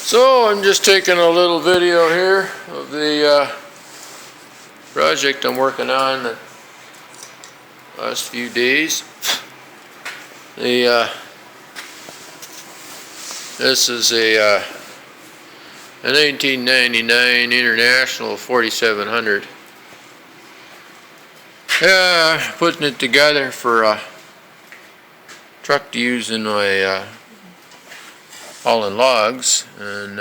So I'm just taking a little video here of the project I'm working on the last few days. This is a 1999 International 4700. Putting it together for a truck to use in my hauling logs, and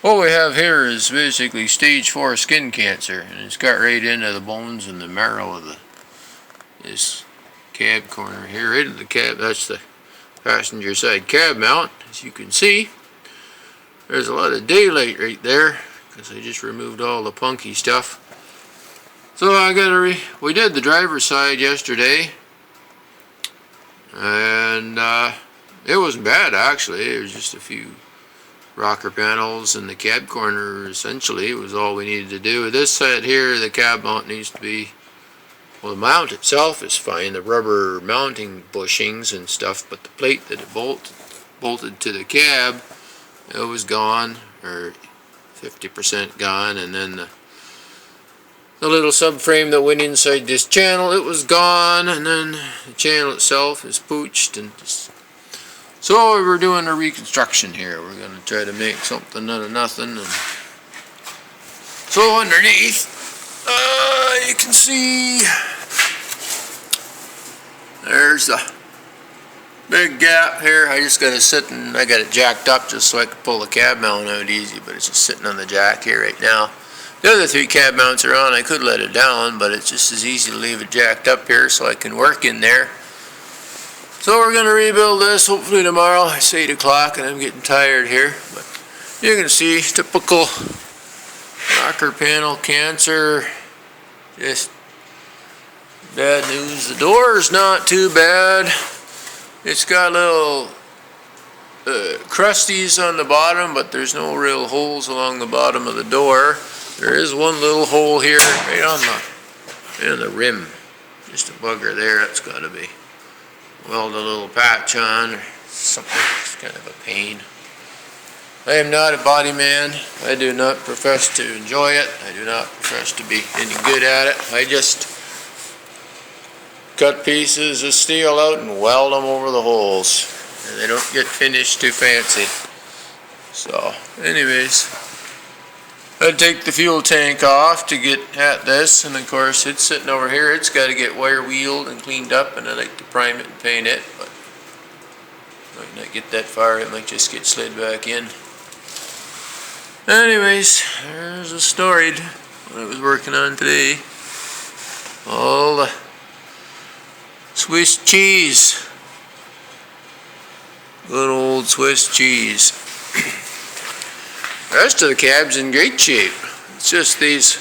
what we have here is basically stage 4 skin cancer, and it's got right into the bones and the marrow of this cab corner here, right in the cab. That's the passenger side cab mount. As you can see, there's a lot of daylight right there because I just removed all the punky stuff. So we did the driver's side yesterday, and it wasn't bad actually. It was just a few rocker panels and the cab corner. Essentially, it was all we needed to do. This side here, the cab mount needs to be, well, the mount itself is fine, the rubber mounting bushings and stuff, but the plate that it bolted to the cab, it was gone, or 50% gone, and then the little subframe that went inside this channel, it was gone, and then the channel itself is pooched. And so we're doing a reconstruction here. We're going to try to make something out of nothing. And so underneath, you can see there's a big gap here. I just got to sit and I got it jacked up just so I could pull the cab mount out easy, but it's just sitting on the jack here right now. The other 3 cab mounts are on. I could let it down, but it's just as easy to leave it jacked up here so I can work in there. So we're going to rebuild this hopefully tomorrow. It's 8 o'clock and I'm getting tired here. But you can see typical rocker panel cancer. Just bad news. The door is not too bad. It's got little crusties on the bottom, but there's no real holes along the bottom of the door. There is one little hole here right on the rim. Just a bugger there. That's got to be weld a little patch on or something. It's kind of a pain. I am not a body man. I do not profess to enjoy it. I do not profess to be any good at it. I just cut pieces of steel out and weld them over the holes. And they don't get finished too fancy. So, anyways, I'd take the fuel tank off to get at this, and of course it's sitting over here. It's got to get wire wheeled and cleaned up, and I like to prime it and paint it, but might not get that far. It might just get slid back in. Anyways, there's a story what I was working on today. All the Swiss cheese. Good old Swiss cheese. The rest of the cab's in great shape. It's just these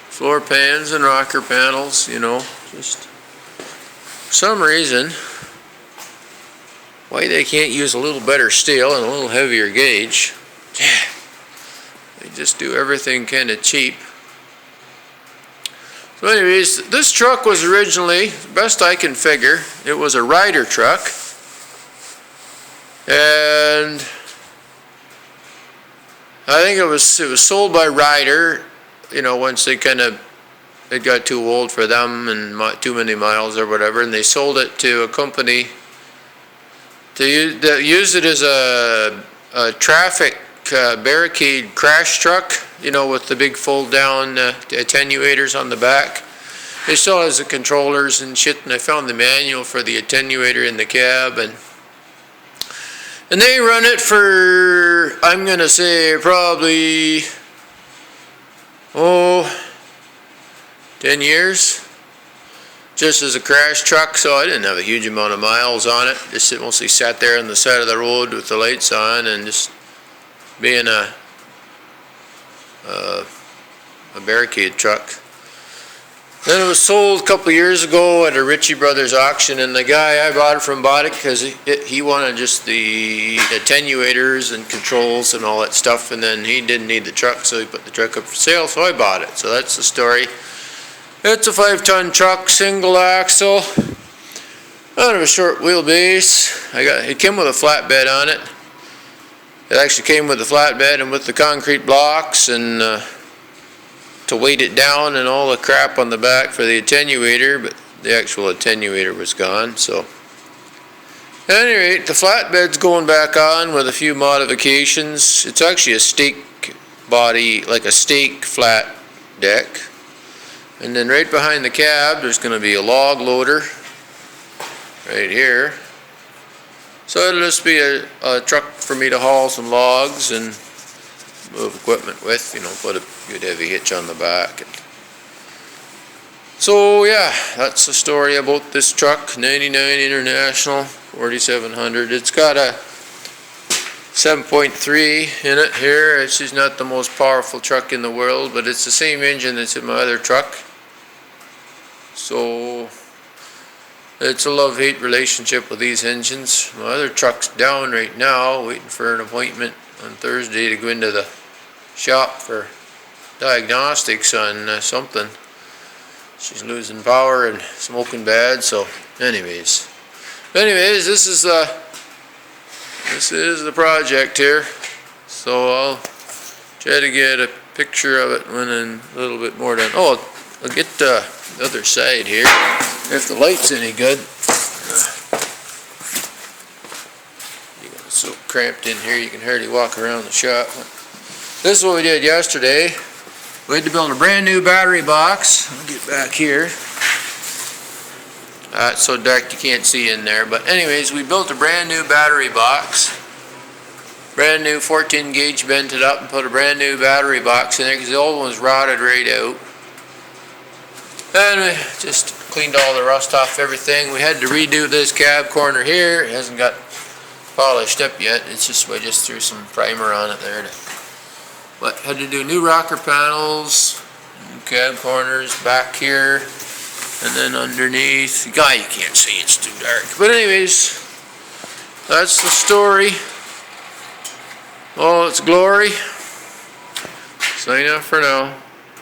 floor pans and rocker panels, you know, just for some reason why they can't use a little better steel and a little heavier gauge. Yeah, they just do everything kind of cheap. So anyways, this truck was originally, best I can figure, it was a rider truck, and I think it was sold by Ryder, you know, once it got too old for them and too many miles or whatever, and they sold it to a company that used it as a traffic barricade crash truck, you know, with the big fold down attenuators on the back. They still has the controllers and shit, and I found the manual for the attenuator in the cab, and they run it for, I'm going to say, probably, 10 years, just as a crash truck. So I didn't have a huge amount of miles on it. Just mostly sat there on the side of the road with the lights on and just being a barricade truck. Then it was sold a couple of years ago at a Ritchie Brothers auction, and the guy I bought it from bought it because he wanted just the attenuators and controls and all that stuff, and then he didn't need the truck, so he put the truck up for sale, so I bought it. So that's the story. It's a 5-ton truck, single axle, kind of a short wheelbase. It came with a flatbed on it. It actually came with the flatbed and with the concrete blocks, and to weight it down and all the crap on the back for the attenuator, but the actual attenuator was gone. So at any rate, the flatbed's going back on with a few modifications. It's actually a stake body, like a stake flat deck. And then right behind the cab there's going to be a log loader right here. So it'll just be a truck for me to haul some logs and move equipment with, you know, put a good heavy hitch on the back. So yeah, that's the story about this truck, 99 International 4700. It's got a 7.3 in it here. It's just not the most powerful truck in the world, but it's the same engine that's in my other truck. So it's a love-hate relationship with these engines. My other truck's down right now, waiting for an appointment on Thursday to go into the shop for diagnostics on something. She's losing power and smoking bad. So anyways, this is the project here. So I'll try to get a picture of it when I'm a little bit more done. Oh, I'll get the other side here if the light's any good. It's so cramped in here you can hardly walk around the shop. This is what we did yesterday. We had to build a brand new battery box. I'll get back here. It's so dark you can't see in there, but anyways, we built a brand new battery box. Brand new 14 gauge, bent it up and put a brand new battery box in there because the old one was rotted right out. And we just cleaned all the rust off everything. We had to redo this cab corner here. It hasn't got polished up yet. It's just, we just threw some primer on it there. But had to do new rocker panels, new cab corners back here, and then underneath. You can't see, it's too dark. But anyways, that's the story. All its glory. Sign off for now.